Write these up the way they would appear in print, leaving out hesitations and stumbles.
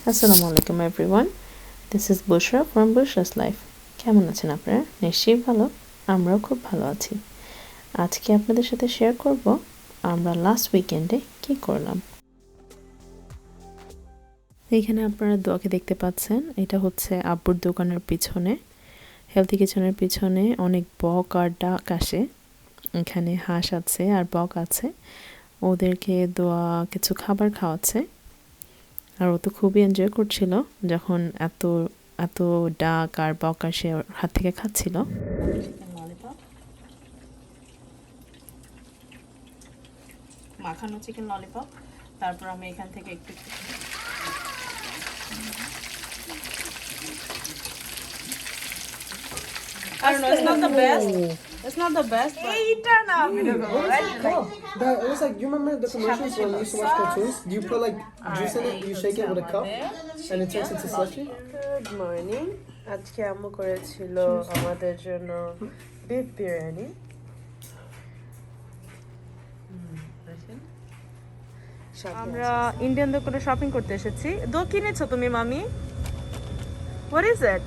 আসসালামু আলাইকুম everyone, this is Bushra from Bushra's life. কেমন আছেন আপনারা? নিশ্চয়ই ভালো। আমরাও খুব ভালো আছি। আজকে আপনাদের সাথে শেয়ার করব আমরা লাস্ট উইকেন্ডে কী করলাম। এইখানে আপনারা দোয়াকে দেখতে পাচ্ছেন, এটা হচ্ছে আব্বুর দোকানের পিছনে, হেলথি কিচেনের পিছনে অনেক বক আর ডাক আসে। এখানে হাঁস আছে আর বক আছে, ওদেরকে দোয়া কিছু খাবার খাওয়াচ্ছে। আর ও তো খুবই এনজয় করছিল যখন এত এত ডাক আর বক আর সে ওর হাত থেকে খাচ্ছিল। মাখানো চিকেন ললিপপ। তারপর আমি এখান থেকে একটু I don't know, it's not the best. It's not the best, but That it was like you remember the commercials when you used to watch cartoons? Do you put like juice in it, you shake it with a cup, and it turns into slushy? Good morning. আজকে আম্মু করেছিল আমাদের জন্য beef biryani. আমরা Indian দোকানে shopping করতে এসেছি। কিনেছো তুমি মামি? What is it?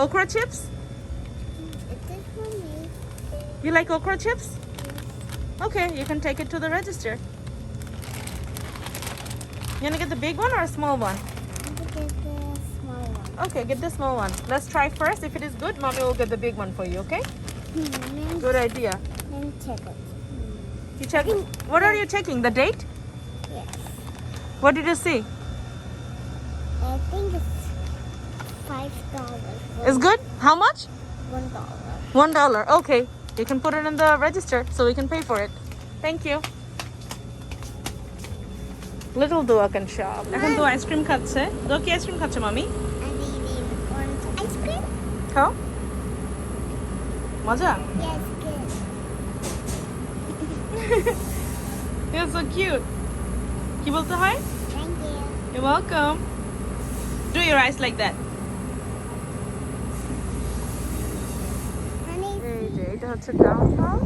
okra chips? You like okra chips? Okay, you can take it to the register. You wanna get the big one or a small one? Okay, get the small one. Let's try first. If it is good, mommy will get the big one for you, okay? Good idea. Let me check it. You checking? What are you checking? The date? Yes. What did you see? I think it's $5. It's good? How much? $1. $1. Okay. You can put it in the register so we can pay for it. Thank you. Little Dua can shop. এখন তো ice cream খাচ্ছে। দো কি ice cream খাচ্ছে মামি? I'm eating orange ice cream. খাও। মজা? Yes, good. You're so cute. কি বলতে হয়? Thank you. You're welcome. Do your eyes like that. Honey, এই যে এটা হচ্ছে টাউন হল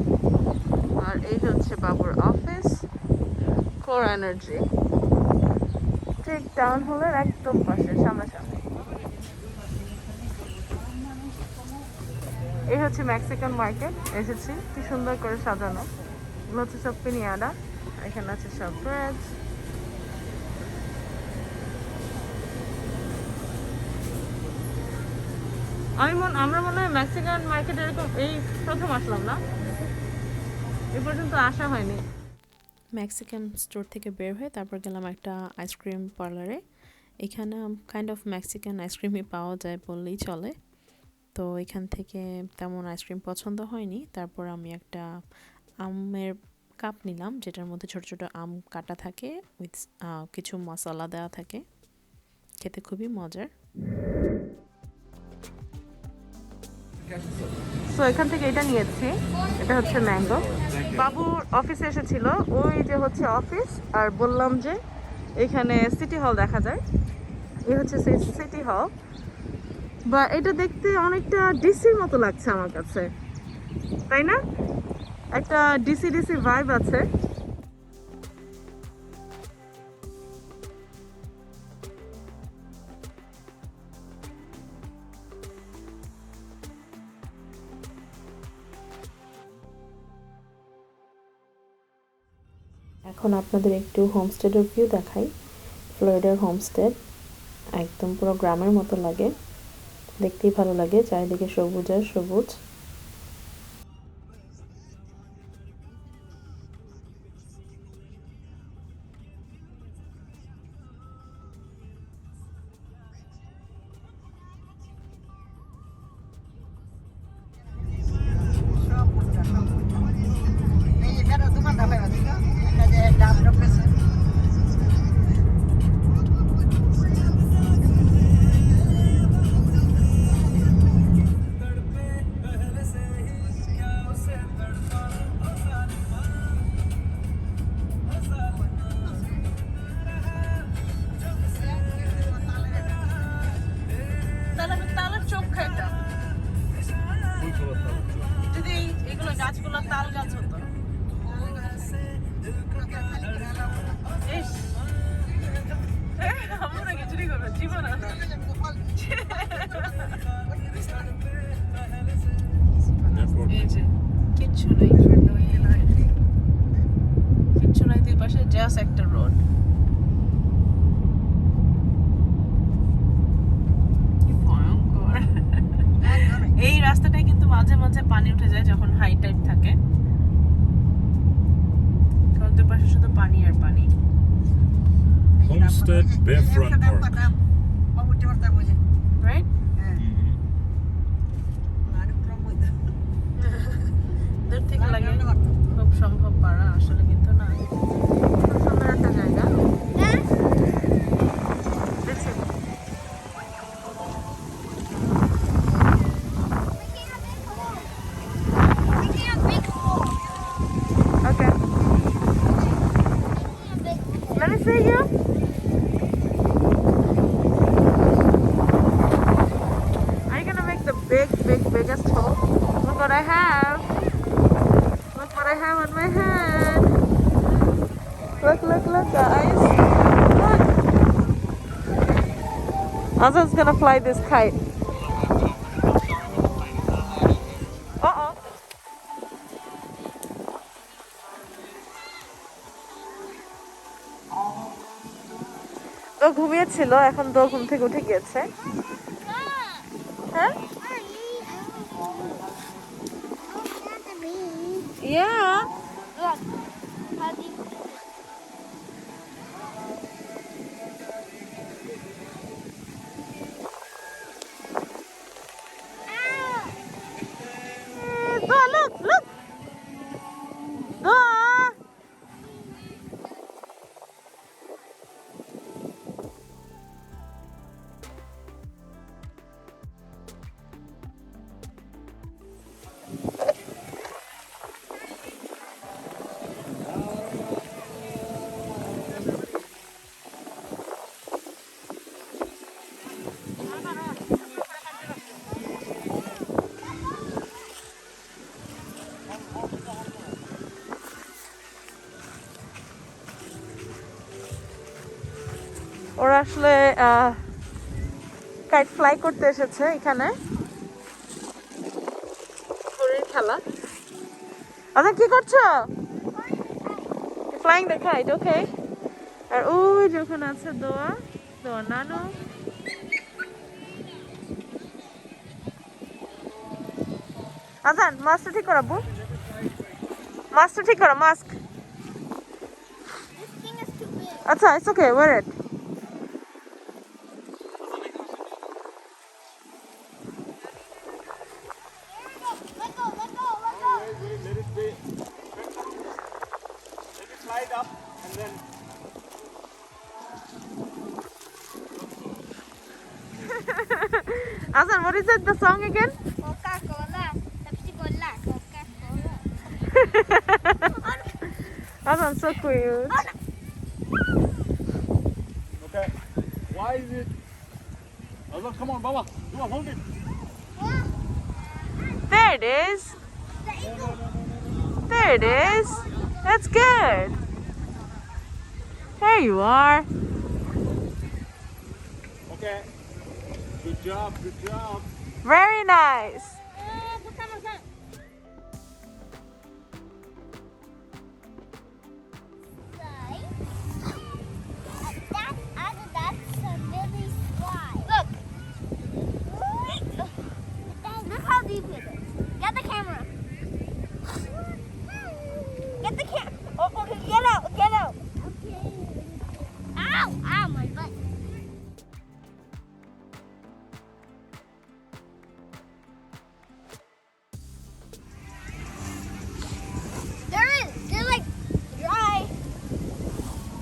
আর এই হচ্ছে বাবুর অফিস, কোর এনার্জি। ঠিক টাউন হলের একদম পাশে সামনাসামনি। এই হচ্ছে মেক্সিকান মার্কেট। এসেছি, কি সুন্দর করে সাজানো। এগুলো হচ্ছে সব পিনিয়াডা। এখানে আছে সব ব্রেড। আমরা মনে হয় মেক্সিকান মার্কেট এরকম এই প্রথম আসলাম না, এ পর্যন্ত আসা হয়নি। মেক্সিকান স্টোর থেকে বের হয়ে তারপর গেলাম একটা আইসক্রিম পার্লারে। এখানে কাইন্ড অফ মেক্সিকান আইসক্রিমই পাওয়া যায় বললেই চলে। তো এখান থেকে তেমন আইসক্রিম পছন্দ হয়নি। তারপর আমি একটা আমের কাপ নিলাম, যেটার মধ্যে ছোট ছোট আম কাটা থাকে, উইথ কিছু মশলা দেওয়া থাকে। খেতে খুবই মজার। সো এখান থেকে এটা নিয়েছি, এটা হচ্ছে ম্যাঙ্গো। বাবুর অফিসে এসেছিল, ওই যে হচ্ছে অফিস, আর বললাম যে এখানে সিটি হল দেখা যায়। এই হচ্ছে সিটি হল, বা এটা দেখতে অনেকটা ডিসির মতো লাগছে আমার কাছে, তাই না? একটা ডিসি ডিসি ভাইব আছে। এখন আপনাদের একটু হোমস্টেডের ভিউ দেখাই। ফ্লোরিডার হোমস্টেড একদম পুরো গ্রামের মতো লাগে, দেখতেই ভালো লাগে, চারিদিকে সবুজ আর সবুজ। chaos একটা রোড। কি ভয়ঙ্কর। এই রাস্তাটায় কিন্তু মাঝে মাঝে পানি উঠে যায় যখন হাই টাইড থাকে, কারণ দুপাশে শুধু পানি আর পানি। Homestead Bayfront Park. রাইট? দূর থেকে লাগে খুব সম্ভব পারা, আসলে কিন্তু না। খুব সুন্দর একটা জায়গা। দেখছি। Okay. Let me see you. Are you gonna make the biggest hole? Look what I have. Look what I have on my hand. Look, guys. Look. Azan's gonna fly this kite. Uh-oh. ও ঘুমিয়েছিল, এখন তো ঘুম থেকে উঠে গিয়েছে। হ্যাঁ? Yeah. Look. How do you... Doa, look. Doa. ওরা আসলে কাইট ফ্লাই করতে এসেছে এখানে, ঘুড়ির খেলা। আচ্ছা কি করছো? ফ্লাইং দ্য কাইট, ওকে। আর ওই যখন আছে দোয়া নানু। আজান মাস্কটা ঠিক করো আব্বু, মাস্কটা ঠিক করো, mask. This thing is too big. আচ্ছা, it's okay, wear it. Let go. Let it be. Let it slide up and then. Azan, what is it, the song again? Coca-Cola. Pepsi-Cola. Coca-Cola. Azan, so cute. Okay. Why is it? Oh, look, come on, Baba. Come on, hold it. There it is. There it is. That's good. There you are. Okay. Good job. Very nice. That's a really slide. Look. Look how deep it is. Get the camera. Get the camera. Oh, okay, get out. Okay. Ow, my butt. They're like dry.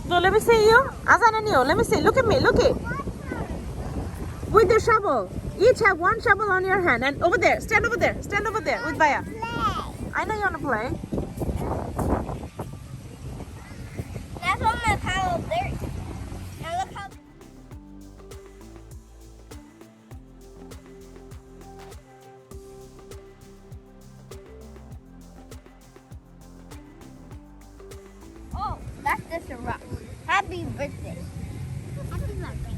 No, let me see you. Azan and you. Let me see. Look at me. Look it. With the shovel. Each have one shovel on your hand. And over there. Stand over there. With Baya. I know you want to play. That's what my pile of dirt. And look how. Oh, that's just a rock. Happy birthday. Happy birthday.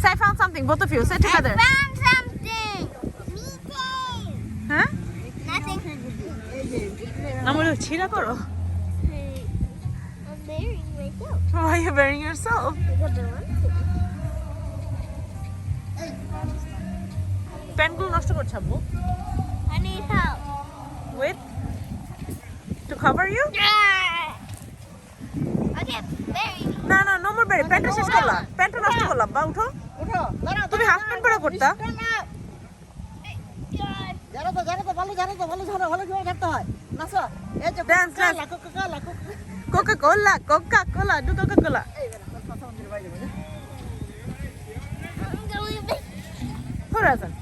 So I found something. Both of you. Say together. I found something. Me too. Huh? Nothing. Namoro chira koro. burying myself. Why are you burying yourself? Because I want to. প্যান্টগুলো নষ্ট করছে আব্বু। I need help. Wait. To cover you? Okay, bury me. না না, no more bury. প্যান্টটা শেষ করলা। প্যান্টটা নষ্ট করলা। বা উঠো। উঠো, দাঁড়াও, তুমি হাফ প্যান্ট পরে করতা? God. জানো তো, ভালো ঝাড়ো, ভালো কিভাবে ঝাড়তে হয়। নাচো, এই যে Dance, dance. Coca-Cola. Coca-Cola, Coca-Cola, do Coca-Cola. এই বেটা, কথা মন্দির বাইরে বাইরে। I'm going back. Horizon.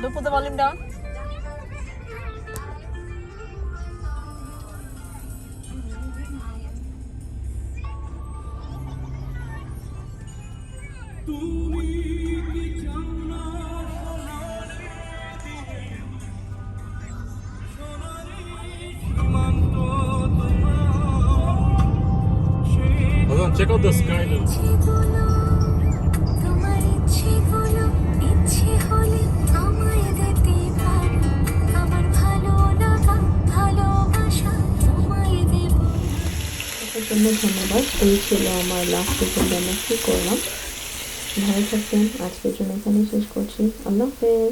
Do put the volume down. Hold on, check out the skylines. তোমার ইচ্ছেগুলো ইচ্ছে হলে আমায় দিতে পারো আমার ভালো লাগা ভালোবাসা তোমায় দেব এটার জন্য ধন্যবাদ। এই ছিল আমার লাস্ট উইকেন্ডে আমরা কী করলাম। ভালো থাকবেন। আজকের জন্য এখানেই শেষ করছি। আল্লাহ হাফেজ।